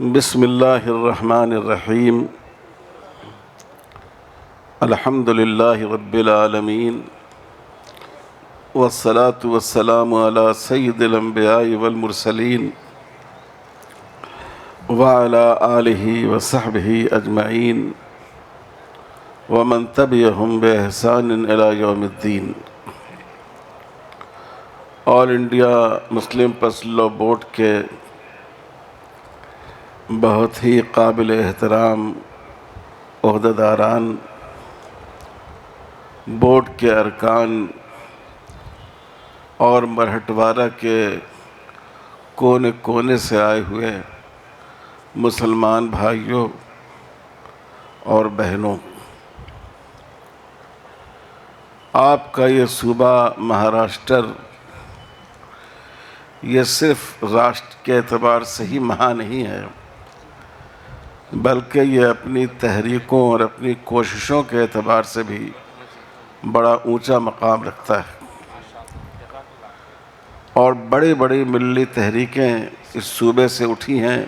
بسم اللہ الرحمن الرحیم الحمد للہ رب العالمین والصلاة والسلام علی سید الانبیاء والمرسلین وعلی آلہ وصحبہ اجمعین ومن تبعہم بإحسان الی یوم الدین۔ All India Muslim personal law board کے بہت ہی قابل احترام عہدیداران، بورڈ کے ارکان اور مرہٹوارہ کے کونے کونے سے آئے ہوئے مسلمان بھائیوں اور بہنوں، آپ کا یہ صوبہ مہاراشٹر یہ صرف راشٹر کے اعتبار سے ہی مہا نہیں ہے، بلکہ یہ اپنی تحریکوں اور اپنی کوششوں کے اعتبار سے بھی بڑا اونچا مقام رکھتا ہے، اور بڑی بڑی ملی تحریکیں اس صوبے سے اٹھی ہیں۔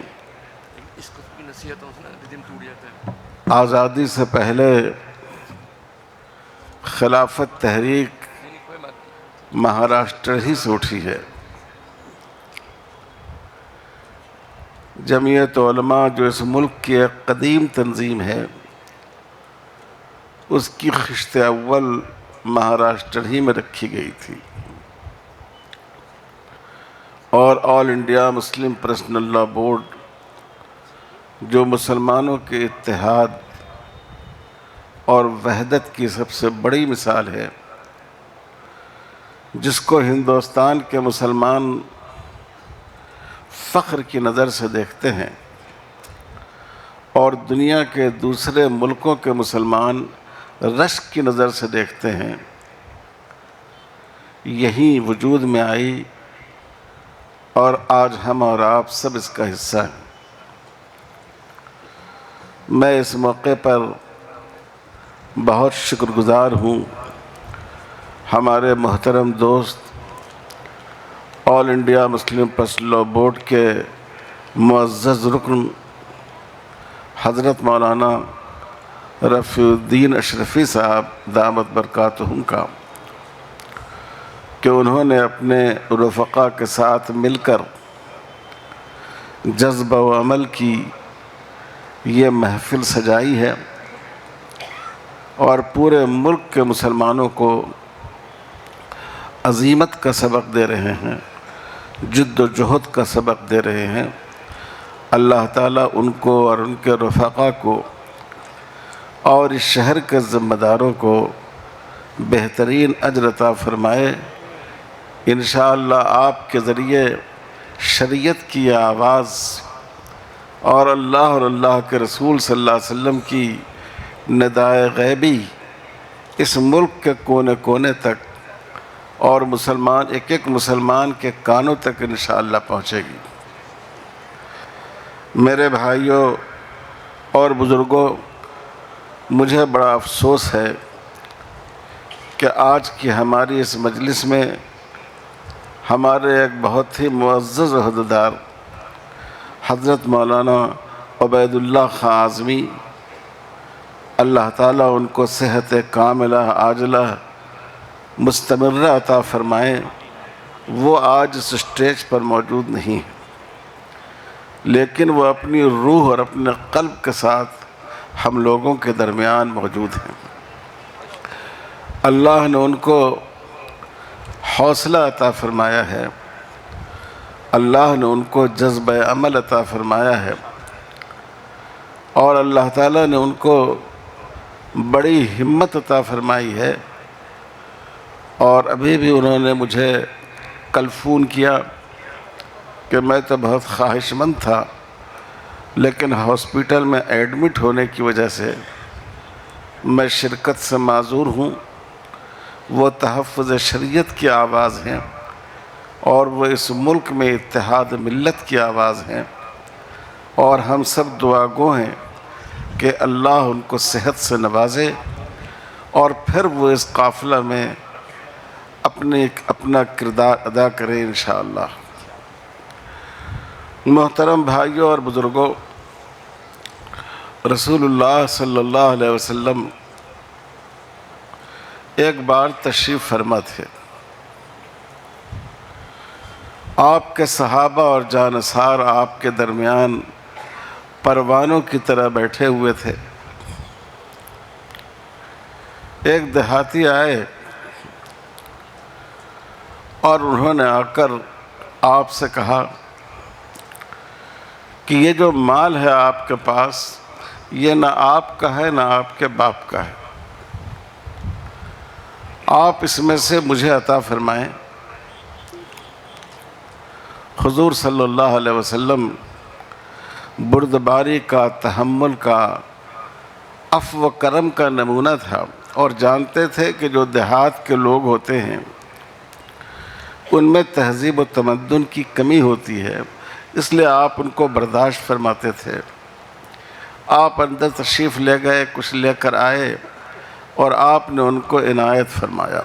آزادی سے پہلے خلافت تحریک مہاراشٹر ہی سے اٹھی ہے۔ جمعیت علماء جو اس ملک کی ایک قدیم تنظیم ہے، اس کی خشت اول مہاراشٹر ہی میں رکھی گئی تھی، اور all India Muslim personal law board جو مسلمانوں کے اتحاد اور وحدت کی سب سے بڑی مثال ہے، جس کو ہندوستان کے مسلمان فخر کی نظر سے دیکھتے ہیں اور دنیا کے دوسرے ملکوں کے مسلمان رشک کی نظر سے دیکھتے ہیں، یہی وجود میں آئی، اور آج ہم اور آپ سب اس کا حصہ ہیں۔ میں اس موقع پر بہت شکر گزار ہوں ہمارے محترم دوست all India Muslim personal law board کے معزز رکن حضرت مولانا رفیع الدین اشرفی صاحب دامت برکاتہم کا، کہ انہوں نے اپنے رفقا کے ساتھ مل کر جذبہ و عمل کی یہ محفل سجائی ہے، اور پورے ملک کے مسلمانوں کو عزیمت کا سبق دے رہے ہیں، جد و جہد کا سبق دے رہے ہیں۔ اللہ تعالیٰ ان کو اور ان کے رفقا کو اور اس شہر کے ذمہ داروں کو بہترین اجر عطا فرمائے۔ انشاءاللہ آپ کے ذریعے شریعت کی یہ آواز اور اللہ کے رسول صلی اللہ علیہ وسلم کی ندائے غیبی اس ملک کے کونے کونے تک اور ایک ایک مسلمان کے کانوں تک انشاءاللہ پہنچے گی۔ میرے بھائیوں اور بزرگوں، مجھے بڑا افسوس ہے کہ آج کی ہماری اس مجلس میں ہمارے ایک بہت ہی معزز عہدیدار حضرت مولانا عبید اللہ خان اعظمی، اللہ تعالیٰ ان کو صحت کاملہ عاجلہ مستمرہ عطا فرمائیں، وہ آج اس اسٹیج پر موجود نہیں ہیں، لیکن وہ اپنی روح اور اپنے قلب کے ساتھ ہم لوگوں کے درمیان موجود ہیں۔ اللہ نے ان کو حوصلہ عطا فرمایا ہے، اللہ نے ان کو جذبہ عمل عطا فرمایا ہے، اور اللہ تعالیٰ نے ان کو بڑی ہمت عطا فرمائی ہے۔ اور ابھی بھی انہوں نے مجھے کل فون کیا کہ میں تو بہت خواہش مند تھا، لیکن ہاسپٹل میں ایڈمٹ ہونے کی وجہ سے میں شرکت سے معذور ہوں۔ وہ تحفظ شریعت کی آواز ہیں، اور وہ اس ملک میں اتحاد ملت کی آواز ہیں، اور ہم سب دعا گو ہیں کہ اللہ ان کو صحت سے نوازے، اور پھر وہ اس قافلہ میں اپنا کردار ادا کریں انشاءاللہ۔ محترم بھائیوں اور بزرگوں، رسول اللہ صلی اللہ علیہ وسلم ایک بار تشریف فرما تھے۔ آپ کے صحابہ اور جانثار آپ کے درمیان پروانوں کی طرح بیٹھے ہوئے تھے۔ ایک دیہاتی آئے اور انہوں نے آ کر آپ سے کہا کہ یہ جو مال ہے آپ کے پاس، یہ نہ آپ کا ہے نہ آپ کے باپ کا ہے، آپ اس میں سے مجھے عطا فرمائیں۔ حضور صلی اللہ علیہ وسلم بردباری کا، تحمل کا، عفو و کرم کا نمونہ تھا، اور جانتے تھے کہ جو دیہات کے لوگ ہوتے ہیں ان میں تہذیب و تمدن کی کمی ہوتی ہے، اس لیے آپ ان کو برداشت فرماتے تھے۔ آپ اندر تشریف لے گئے، کچھ لے کر آئے اور آپ نے ان کو عنایت فرمایا۔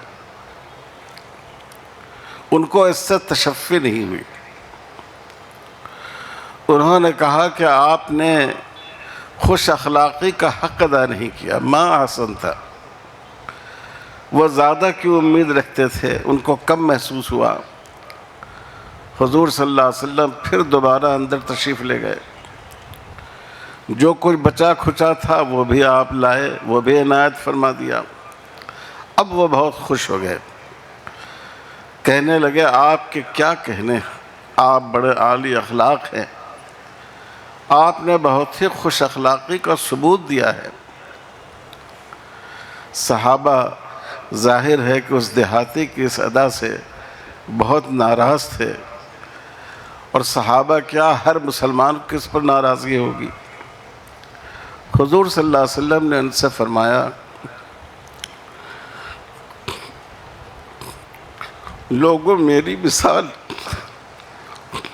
ان کو اس سے تشفی نہیں ہوئی۔ انہوں نے کہا کہ آپ نے خوش اخلاقی کا حق ادا نہیں کیا، ما احسن تھا۔ وہ زیادہ کی امید رکھتے تھے، ان کو کم محسوس ہوا۔ حضور صلی اللہ علیہ وسلم پھر دوبارہ اندر تشریف لے گئے۔ جو کچھ بچا کھچا تھا وہ بھی آپ لائے، وہ بھی عنایت فرما دیا۔ اب وہ بہت خوش ہو گئے، کہنے لگے آپ کے کیا کہنے، آپ بڑے عالی اخلاق ہیں، آپ نے بہت ہی خوش اخلاقی کا ثبوت دیا ہے۔ صحابہ ظاہر ہے کہ اس دیہاتی کی اس ادا سے بہت ناراض تھے، اور صحابہ کیا، ہر مسلمان کو اس پر ناراضگی ہوگی۔ حضور صلی اللہ علیہ وسلم نے ان سے فرمایا، لوگوں میری مثال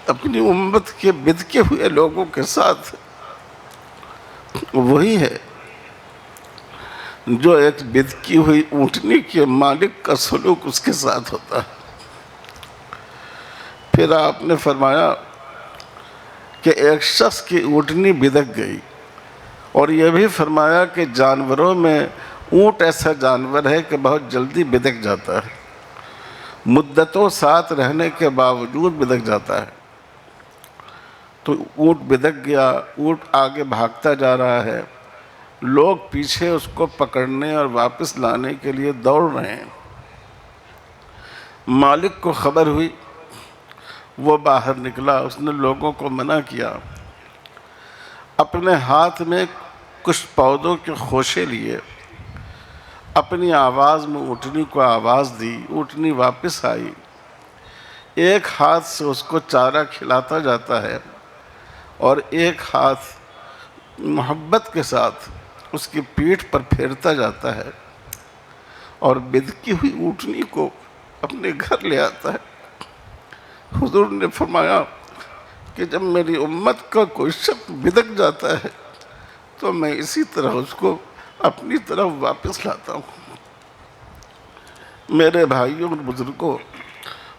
اپنی امت کے بدکے ہوئے لوگوں کے ساتھ وہی ہے جو ایک بدکی ہوئی اونٹنی کے مالک کا سلوک اس کے ساتھ ہوتا ہے۔ پھر آپ نے فرمایا کہ ایک شخص کی اونٹنی بدک گئی، اور یہ بھی فرمایا کہ جانوروں میں اونٹ ایسا جانور ہے کہ بہت جلدی بدک جاتا ہے، مدتوں ساتھ رہنے کے باوجود بدک جاتا ہے۔ تو اونٹ بدک گیا، اونٹ آگے بھاگتا جا رہا ہے، لوگ پیچھے اس کو پکڑنے اور واپس لانے کے لیے دوڑ رہے ہیں۔ مالک کو خبر ہوئی، وہ باہر نکلا، اس نے لوگوں کو منع کیا، اپنے ہاتھ میں کچھ پودوں کے خوشے لیے، اپنی آواز میں اونٹنی کو آواز دی، اونٹنی واپس آئی، ایک ہاتھ سے اس کو چارہ کھلاتا جاتا ہے اور ایک ہاتھ محبت کے ساتھ اس کی پیٹھ پر پھیرتا جاتا ہے، اور بدکی ہوئی اونٹنی کو اپنے گھر لے آتا ہے۔ حضور نے فرمایا کہ جب میری امت کا کوئی شخص بدک جاتا ہے تو میں اسی طرح اس کو اپنی طرف واپس لاتا ہوں۔ میرے بھائیوں اور بزرگوں،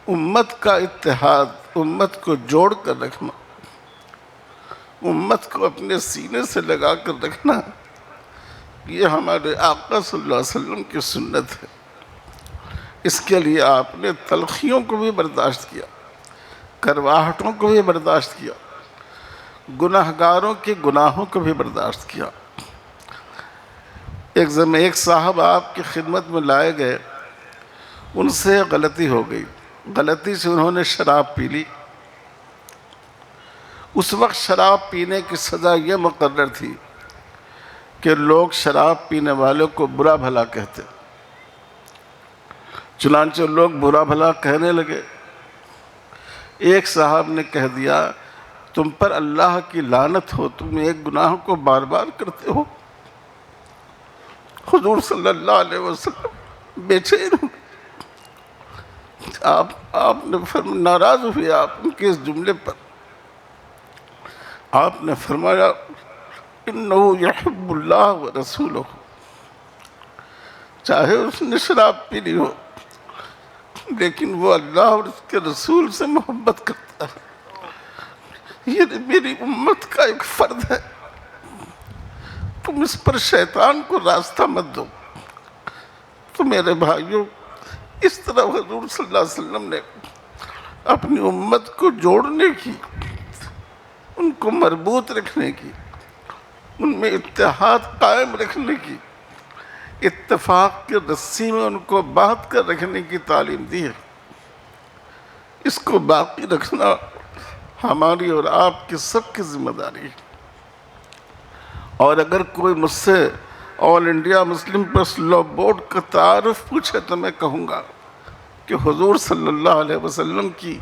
امت کا اتحاد، امت کو جوڑ کر رکھنا، امت کو اپنے سینے سے لگا کر رکھنا، یہ ہمارے آقا صلی اللہ علیہ وسلم کی سنت ہے۔ اس کے لیے آپ نے تلخیوں کو بھی برداشت کیا، کرواہٹوں کو بھی برداشت کیا، گناہگاروں کے گناہوں کو بھی برداشت کیا۔ ایک صاحب آپ کی خدمت میں لائے گئے، ان سے غلطی ہو گئی، غلطی سے انہوں نے شراب پی لی۔ اس وقت شراب پینے کی سزا یہ مقرر تھی کہ لوگ شراب پینے والوں کو برا بھلا کہتے، چنانچہ لوگ برا بھلا کہنے لگے۔ ایک صاحب نے کہہ دیا، تم پر اللہ کی لعنت ہو، تم ایک گناہ کو بار بار کرتے ہو۔ حضور صلی اللہ علیہ وسلم بے چین ہو، آپ نے ناراض ہوئے آپ ان کے اس جملے پر۔ آپ نے فرمایا، انہ یحب اللہ ورسولہ، چاہے اس نے شراب پی لی ہو لیکن وہ اللہ اور اس کے رسول سے محبت کرتا ہے۔ یہ میری امت کا ایک فرد ہے، تم اس پر شیطان کو راستہ مت دو۔ تو میرے بھائیوں، اس طرح حضور صلی اللہ علیہ وسلم نے اپنی امت کو جوڑنے کی، ان کو مربوط رکھنے کی، ان میں اتحاد قائم رکھنے کی، اتفاق کی رسی میں ان کو باندھ کر رکھنے کی تعلیم دی ہے۔ اس کو باقی رکھنا ہماری اور آپ کی سب کی ذمہ داری ہے۔ اور اگر کوئی مجھ سے آل انڈیا مسلم پریس لا بورڈ کا تعارف پوچھے تو میں کہوں گا کہ حضور صلی اللہ علیہ وسلم کی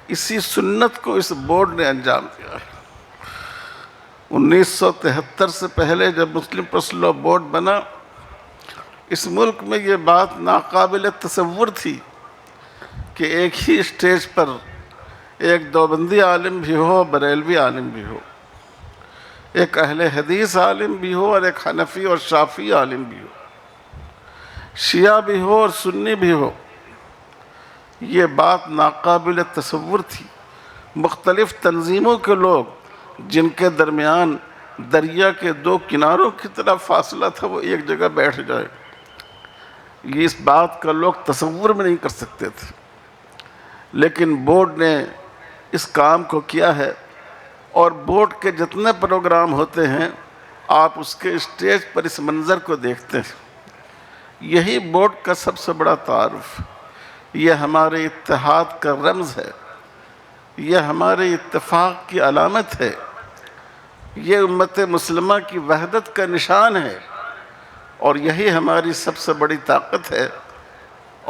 اسی سنت کو اس بورڈ نے انجام دیا ہے۔ 1973 سے پہلے جب مسلم پریس لا بورڈ بنا، اس ملک میں یہ بات ناقابل تصور تھی کہ ایک ہی اسٹیج پر ایک دیوبندی عالم بھی ہو، بریلوی عالم بھی ہو، ایک اہل حدیث عالم بھی ہو اور ایک حنفی اور شافعی عالم بھی ہو، شیعہ بھی ہو اور سنی بھی ہو۔ یہ بات ناقابل تصور تھی۔ مختلف تنظیموں کے لوگ جن کے درمیان دریا کے دو کناروں کی طرح فاصلہ تھا، وہ ایک جگہ بیٹھ جائے، یہ اس بات کا لوگ تصور میں نہیں کر سکتے تھے۔ لیکن بورڈ نے اس کام کو کیا ہے، اور بورڈ کے جتنے پروگرام ہوتے ہیں آپ اس کے اسٹیج پر اس منظر کو دیکھتے ہیں۔ یہی بورڈ کا سب سے بڑا تعارف، یہ ہمارے اتحاد کا رمز ہے، یہ ہمارے اتفاق کی علامت ہے، یہ امت مسلمہ کی وحدت کا نشان ہے، اور یہی ہماری سب سے بڑی طاقت ہے۔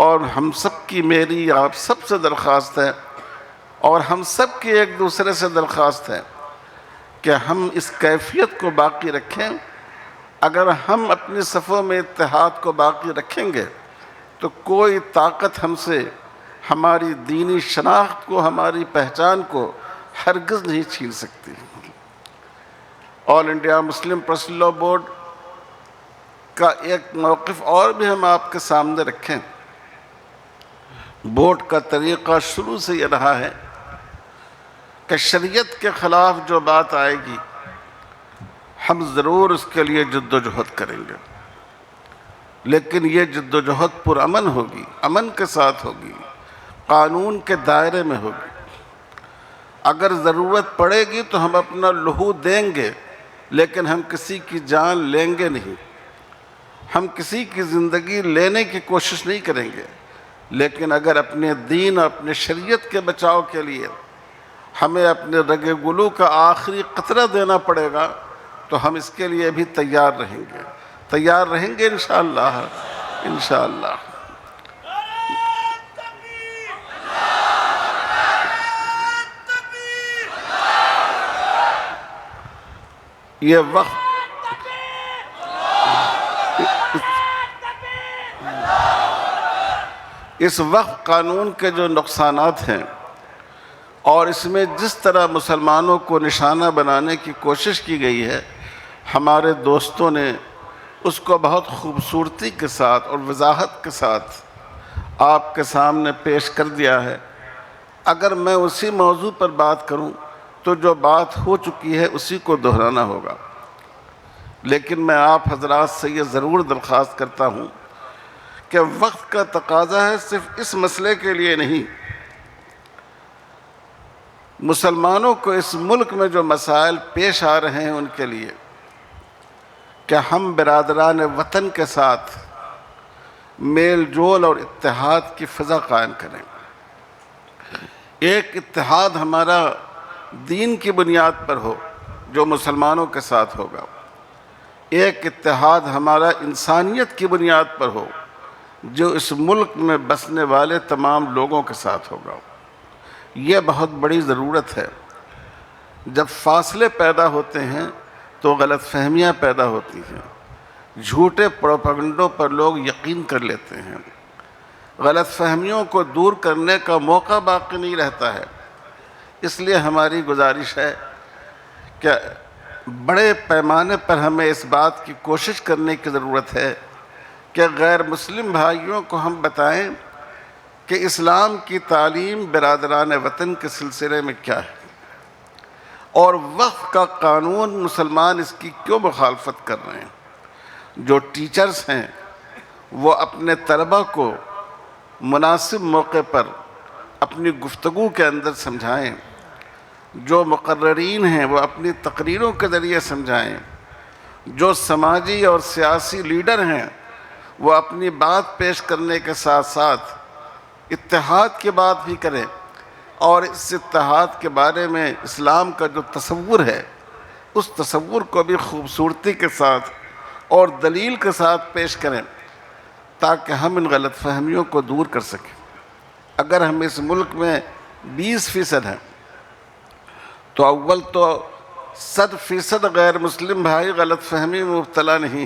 اور ہم سب کی، میری آپ سب سے درخواست ہے، اور ہم سب کی ایک دوسرے سے درخواست ہے کہ ہم اس کیفیت کو باقی رکھیں۔ اگر ہم اپنی صفوں میں اتحاد کو باقی رکھیں گے تو کوئی طاقت ہم سے ہماری دینی شناخت کو، ہماری پہچان کو ہرگز نہیں چھین سکتی۔ آل انڈیا مسلم پریس لا بورڈ کا ایک موقف اور بھی ہم آپ کے سامنے رکھیں۔ بورڈ کا طریقہ شروع سے یہ رہا ہے کہ شریعت کے خلاف جو بات آئے گی ہم ضرور اس کے لیے جد و جہد کریں گے، لیکن یہ جد و جہد پرامن ہوگی، امن کے ساتھ ہوگی، قانون کے دائرے میں ہوگی۔ اگر ضرورت پڑے گی تو ہم اپنا لہو دیں گے، لیکن ہم کسی کی جان لیں گے نہیں، ہم کسی کی زندگی لینے کی کوشش نہیں کریں گے۔ لیکن اگر اپنے دین اور اپنے شریعت کے بچاؤ کے لیے ہمیں اپنے رگ گلو کا آخری قطرہ دینا پڑے گا تو ہم اس کے لیے بھی تیار رہیں گے، تیار رہیں گے انشاءاللہ، انشاءاللہ۔ یہ وقت اس وقت قانون کے جو نقصانات ہیں اور اس میں جس طرح مسلمانوں کو نشانہ بنانے کی کوشش کی گئی ہے، ہمارے دوستوں نے اس کو بہت خوبصورتی کے ساتھ اور وضاحت کے ساتھ آپ کے سامنے پیش کر دیا ہے۔ اگر میں اسی موضوع پر بات کروں تو جو بات ہو چکی ہے اسی کو دہرانا ہوگا، لیکن میں آپ حضرات سے یہ ضرور درخواست کرتا ہوں کہ وقت کا تقاضا ہے، صرف اس مسئلے کے لیے نہیں، مسلمانوں کو اس ملک میں جو مسائل پیش آ رہے ہیں ان کے لیے کہ ہم برادران وطن کے ساتھ میل جول اور اتحاد کی فضا قائم کریں۔ ایک اتحاد ہمارا دین کی بنیاد پر ہو جو مسلمانوں کے ساتھ ہوگا، ایک اتحاد ہمارا انسانیت کی بنیاد پر ہو جو اس ملک میں بسنے والے تمام لوگوں کے ساتھ ہوگا۔ یہ بہت بڑی ضرورت ہے۔ جب فاصلے پیدا ہوتے ہیں تو غلط فہمیاں پیدا ہوتی ہیں، جھوٹے پروپیگنڈوں پر لوگ یقین کر لیتے ہیں، غلط فہمیوں کو دور کرنے کا موقع باقی نہیں رہتا ہے۔ اس لیے ہماری گزارش ہے کہ بڑے پیمانے پر ہمیں اس بات کی کوشش کرنے کی ضرورت ہے کہ غیر مسلم بھائیوں کو ہم بتائیں کہ اسلام کی تعلیم برادران وطن کے سلسلے میں کیا ہے، اور وقف کا قانون مسلمان اس کی کیوں مخالفت کر رہے ہیں؟ جو ٹیچرز ہیں وہ اپنے طلبہ کو مناسب موقع پر اپنی گفتگو کے اندر سمجھائیں، جو مقررین ہیں وہ اپنی تقریروں کے ذریعے سمجھائیں، جو سماجی اور سیاسی لیڈر ہیں وہ اپنی بات پیش کرنے کے ساتھ ساتھ اتحاد کی بات بھی کریں، اور اس اتحاد کے بارے میں اسلام کا جو تصور ہے اس تصور کو بھی خوبصورتی کے ساتھ اور دلیل کے ساتھ پیش کریں، تاکہ ہم ان غلط فہمیوں کو دور کر سکیں۔ اگر ہم اس ملک میں 20% ہیں تو اول تو 100% غیر مسلم بھائی غلط فہمی میں مبتلا نہیں،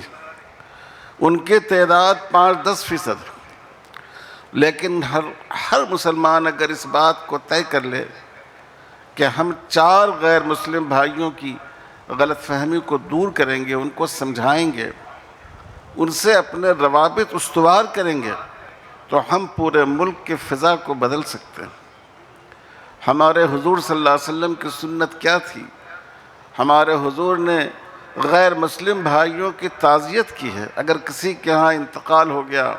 ان کی تعداد 5-10%، لیکن ہر مسلمان اگر اس بات کو طے کر لے کہ ہم 4 غیر مسلم بھائیوں کی غلط فہمی کو دور کریں گے، ان کو سمجھائیں گے، ان سے اپنے روابط استوار کریں گے، تو ہم پورے ملک کی فضا کو بدل سکتے ہیں۔ ہمارے حضور صلی اللہ علیہ وسلم کی سنت کیا تھی؟ ہمارے حضور نے غیر مسلم بھائیوں کی تعزیت کی ہے۔ اگر کسی کے ہاں انتقال ہو گیا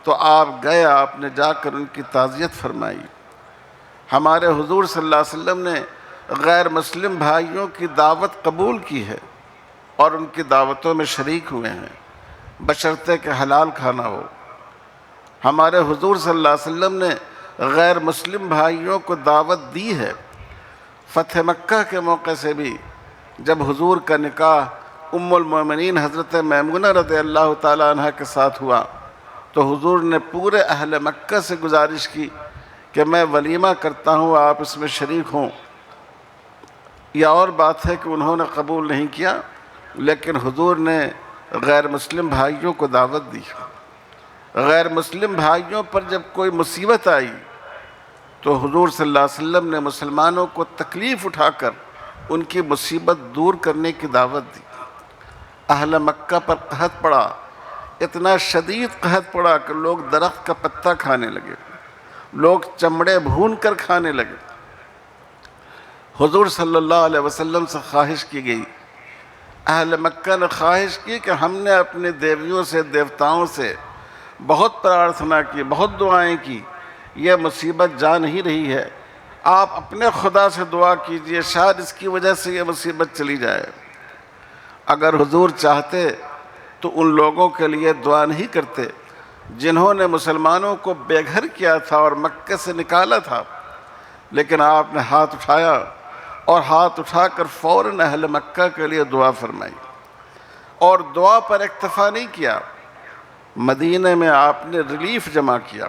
تو آپ گئے، آپ نے جا کر ان کی تعزیت فرمائی۔ ہمارے حضور صلی اللہ علیہ وسلم نے غیر مسلم بھائیوں کی دعوت قبول کی ہے اور ان کی دعوتوں میں شریک ہوئے ہیں، بشرطے کہ حلال کھانا ہو۔ ہمارے حضور صلی اللہ علیہ وسلم نے غیر مسلم بھائیوں کو دعوت دی ہے۔ فتح مکہ کے موقع سے بھی جب حضور کا نکاح ام المومنین حضرت میمونہ رضی اللہ تعالیٰ عنہ کے ساتھ ہوا تو حضور نے پورے اہل مکہ سے گزارش کی کہ میں ولیمہ کرتا ہوں، آپ اس میں شریک ہوں۔ یہ اور بات ہے کہ انہوں نے قبول نہیں کیا، لیکن حضور نے غیر مسلم بھائیوں کو دعوت دی۔ غیر مسلم بھائیوں پر جب کوئی مصیبت آئی تو حضور صلی اللہ علیہ وسلم نے مسلمانوں کو تکلیف اٹھا کر ان کی مصیبت دور کرنے کی دعوت دی۔ اہل مکہ پر قحط پڑا، اتنا شدید قحط پڑا کہ لوگ درخت کا پتہ کھانے لگے، لوگ چمڑے بھون کر کھانے لگے۔ حضور صلی اللہ علیہ وسلم سے خواہش کی گئی، اہل مکہ نے خواہش کی کہ ہم نے اپنے دیویوں سے، دیوتاؤں سے بہت پرارتھنا کی، بہت دعائیں کی، یہ مصیبت جا نہیں رہی ہے، آپ اپنے خدا سے دعا کیجئے، شاید اس کی وجہ سے یہ مصیبت چلی جائے۔ اگر حضور چاہتے تو ان لوگوں کے لیے دعا نہیں کرتے جنہوں نے مسلمانوں کو بے گھر کیا تھا اور مکہ سے نکالا تھا، لیکن آپ نے ہاتھ اٹھایا اور ہاتھ اٹھا کر فوراً اہل مکہ کے لیے دعا فرمائی، اور دعا پر اکتفا نہیں کیا، مدینہ میں آپ نے ریلیف جمع کیا۔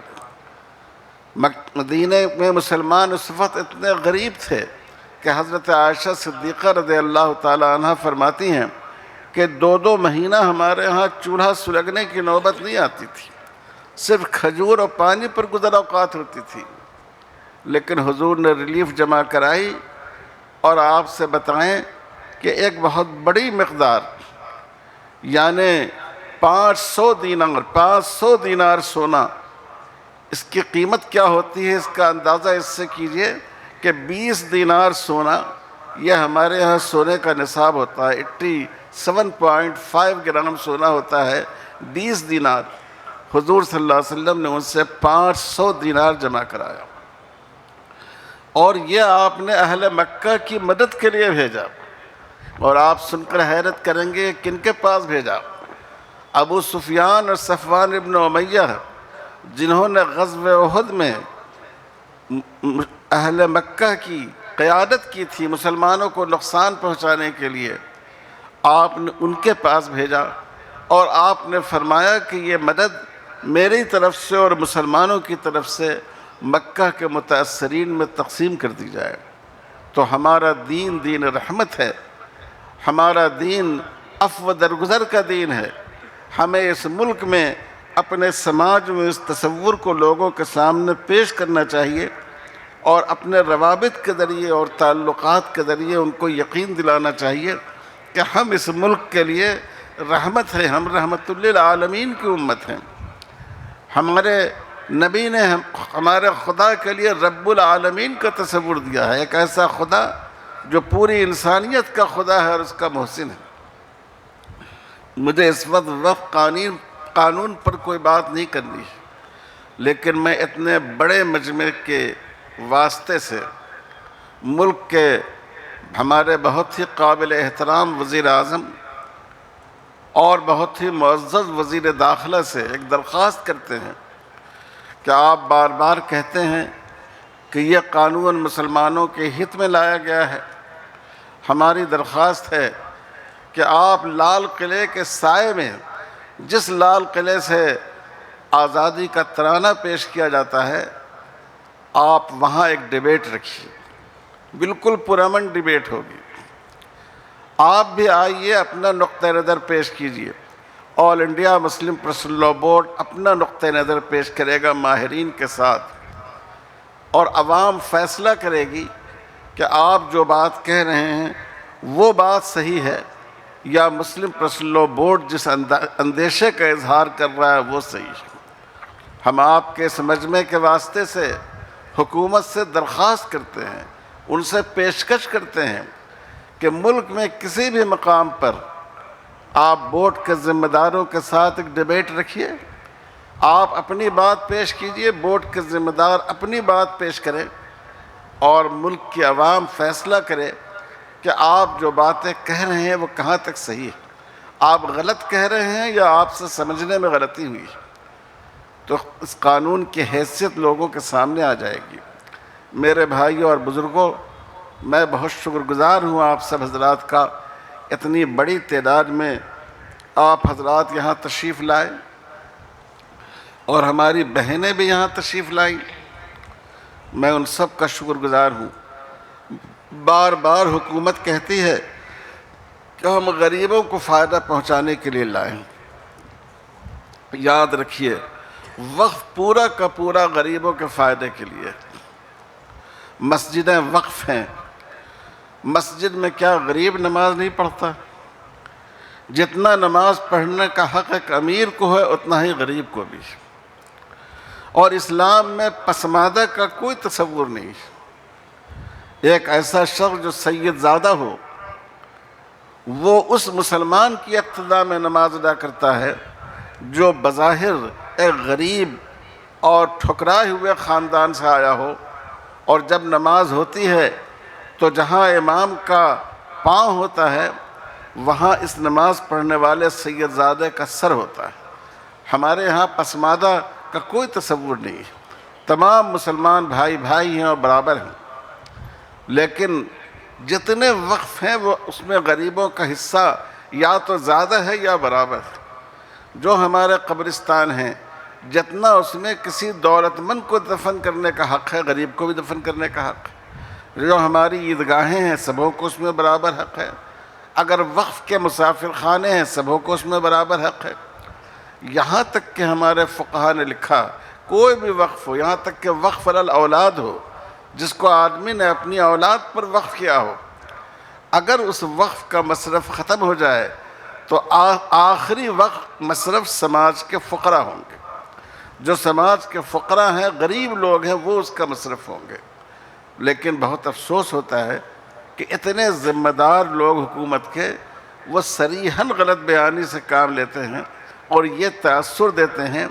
مدینہ میں مسلمان اس وقت اتنے غریب تھے کہ حضرت عائشہ صدیقہ رضی اللہ تعالیٰ عنہ فرماتی ہیں کہ 2 مہینہ ہمارے ہاں چولہا سلگنے کی نوبت نہیں آتی تھی، صرف کھجور اور پانی پر گزر اوقات ہوتی تھی، لیکن حضور نے ریلیف جمع کرائی، اور آپ سے بتائیں کہ ایک بہت بڑی مقدار یعنی 500 دینار سونا، اس کی قیمت کیا ہوتی ہے اس کا اندازہ اس سے کیجئے کہ 20 دینار سونا، یہ ہمارے یہاں سونے کا نصاب ہوتا ہے، 87.5 گرام سونا ہوتا ہے، 20 دینار۔ حضور صلی اللہ علیہ وسلم نے ان سے 500 دینار جمع کرایا، اور یہ آپ نے اہل مکہ کی مدد کے لیے بھیجا۔ اور آپ سن کر حیرت کریں گے کن کے پاس بھیجا؟ ابو سفیان اور صفوان ابن امیہ، جنہوں نے غزوہ احد میں اہل مکہ کی قیادت کی تھی مسلمانوں کو نقصان پہنچانے کے لیے، آپ نے ان کے پاس بھیجا، اور آپ نے فرمایا کہ یہ مدد میری طرف سے اور مسلمانوں کی طرف سے مکہ کے متاثرین میں تقسیم کر دی جائے۔ تو ہمارا دین دین رحمت ہے، ہمارا دین عفو درگزر کا دین ہے۔ ہمیں اس ملک میں اپنے سماج میں اس تصور کو لوگوں کے سامنے پیش کرنا چاہیے، اور اپنے روابط کے ذریعے اور تعلقات کے ذریعے ان کو یقین دلانا چاہیے کہ ہم اس ملک کے لیے رحمت ہیں، ہم رحمت للعالمین کی امت ہیں۔ ہمارے نبی نے ہمارے خدا کے لیے رب العالمین کا تصور دیا ہے، ایک ایسا خدا جو پوری انسانیت کا خدا ہے اور اس کا محسن ہے۔ مجھے اس وقت وقف قانون پر کوئی بات نہیں کرنی ہے، لیکن میں اتنے بڑے مجمع کے واسطے سے ملک کے ہمارے بہت ہی قابل احترام وزیر اعظم اور بہت ہی معزز وزیر داخلہ سے ایک درخواست کرتے ہیں کہ آپ بار بار کہتے ہیں کہ یہ قانون مسلمانوں کے ہت میں لایا گیا ہے۔ ہماری درخواست ہے کہ آپ لال قلعے کے سائے میں، جس لال قلعے سے آزادی کا ترانہ پیش کیا جاتا ہے، آپ وہاں ایک ڈیبیٹ رکھیے، بالکل پرامن ڈیبیٹ ہوگی۔ آپ بھی آئیے، اپنا نقطہ نظر پیش کیجیے۔ All India Muslim personal law board اپنا نقطہ نظر پیش کرے گا ماہرین کے ساتھ، اور عوام فیصلہ کرے گی کہ آپ جو بات کہہ رہے ہیں وہ بات صحیح ہے یا مسلم پرسنل لاء بورڈ جس اندیشے کا اظہار کر رہا ہے وہ صحیح ہے۔ ہم آپ کے اس مجمع کے واسطے سے حکومت سے درخواست کرتے ہیں، ان سے پیشکش کرتے ہیں کہ ملک میں کسی بھی مقام پر آپ بورڈ کے ذمہ داروں کے ساتھ ایک ڈیبیٹ رکھیے، آپ اپنی بات پیش کیجئے، بورڈ کے ذمہ دار اپنی بات پیش کریں، اور ملک کی عوام فیصلہ کرے کہ آپ جو باتیں کہہ رہے ہیں وہ کہاں تک صحیح ہے، آپ غلط کہہ رہے ہیں یا آپ سے سمجھنے میں غلطی ہوئی ہے۔ تو اس قانون کی حیثیت لوگوں کے سامنے آ جائے گی۔ میرے بھائیوں اور بزرگوں، میں بہت شکر گزار ہوں آپ سب حضرات کا، اتنی بڑی تعداد میں آپ حضرات یہاں تشریف لائے اور ہماری بہنیں بھی یہاں تشریف لائیں، میں ان سب کا شکر گزار ہوں۔ بار بار حکومت کہتی ہے کہ ہم غریبوں کو فائدہ پہنچانے کے لیے لائیں۔ یاد رکھیے، وقف پورا کا پورا غریبوں کے فائدے کے لیے۔ مسجدیں وقف ہیں، مسجد میں کیا غریب نماز نہیں پڑھتا؟ جتنا نماز پڑھنے کا حق ایک امیر کو ہے اتنا ہی غریب کو بھی، اور اسلام میں پسماندہ کا کوئی تصور نہیں۔ ایک ایسا شخص جو سید زادہ ہو وہ اس مسلمان کی اقتداء میں نماز ادا کرتا ہے جو بظاہر ایک غریب اور ٹھکرائے ہوئے خاندان سے آیا ہو، اور جب نماز ہوتی ہے تو جہاں امام کا پاؤں ہوتا ہے وہاں اس نماز پڑھنے والے سید زادے کا سر ہوتا ہے۔ ہمارے ہاں پسماندہ کا کوئی تصور نہیں ہے، تمام مسلمان بھائی بھائی ہیں اور برابر ہیں، لیکن جتنے وقف ہیں وہ اس میں غریبوں کا حصہ یا تو زیادہ ہے یا برابر ہے۔ جو ہمارے قبرستان ہیں، جتنا اس میں کسی دولت مند کو دفن کرنے کا حق ہے، غریب کو بھی دفن کرنے کا حق ہے۔ جو ہماری عیدگاہیں ہیں، سبوں کو اس میں برابر حق ہے۔ اگر وقف کے مسافر خانے ہیں، سبوں کو اس میں برابر حق ہے۔ یہاں تک کہ ہمارے فقہا نے لکھا، کوئی بھی وقف ہو، یہاں تک کہ وقف علی الاولاد ہو، جس کو آدمی نے اپنی اولاد پر وقف کیا ہو، اگر اس وقف کا مصرف ختم ہو جائے تو آخری وقت مصرف سماج کے فقراء ہوں گے۔ جو سماج کے فقراء ہیں، غریب لوگ ہیں، وہ اس کا مصرف ہوں گے۔ لیکن بہت افسوس ہوتا ہے کہ اتنے ذمہ دار لوگ حکومت کے وہ صریحاً غلط بیانی سے کام لیتے ہیں اور یہ تاثر دیتے ہیں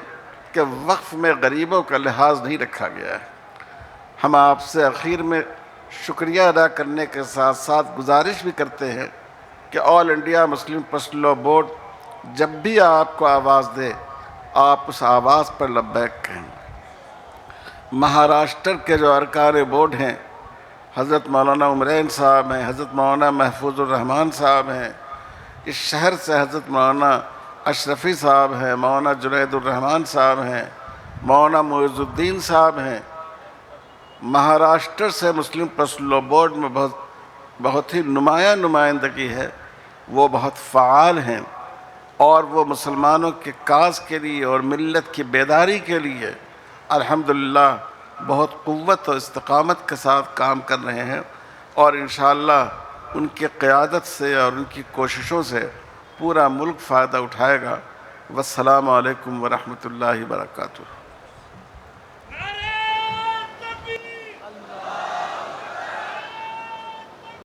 کہ وقف میں غریبوں کا لحاظ نہیں رکھا گیا ہے۔ ہم آپ سے اخیر میں شکریہ ادا کرنے کے ساتھ ساتھ گزارش بھی کرتے ہیں کہ all India Muslim personal law board جب بھی آپ کو آواز دے، آپ اس آواز پر لبیک کہیں۔ مہاراشٹر کے جو ارکان بورڈ ہیں، حضرت مولانا عمرین صاحب ہیں، حضرت مولانا محفوظ الرحمان صاحب ہیں، اس شہر سے حضرت مولانا اشرفی صاحب ہیں، مولانا جنید الرحمان صاحب ہیں، مولانا معز الدین صاحب ہیں۔ مہاراشٹر سے مسلم پرسنل لاء بورڈ میں بہت ہی نمائندگی ہے، وہ بہت فعال ہیں، اور وہ مسلمانوں کے کاز کے لیے اور ملت کی بیداری کے لیے الحمدللہ بہت قوت اور استقامت کے ساتھ کام کر رہے ہیں، اور انشاءاللہ ان کی قیادت سے اور ان کی کوششوں سے پورا ملک فائدہ اٹھائے گا۔ والسلام علیکم ورحمۃ اللہ وبرکاتہ۔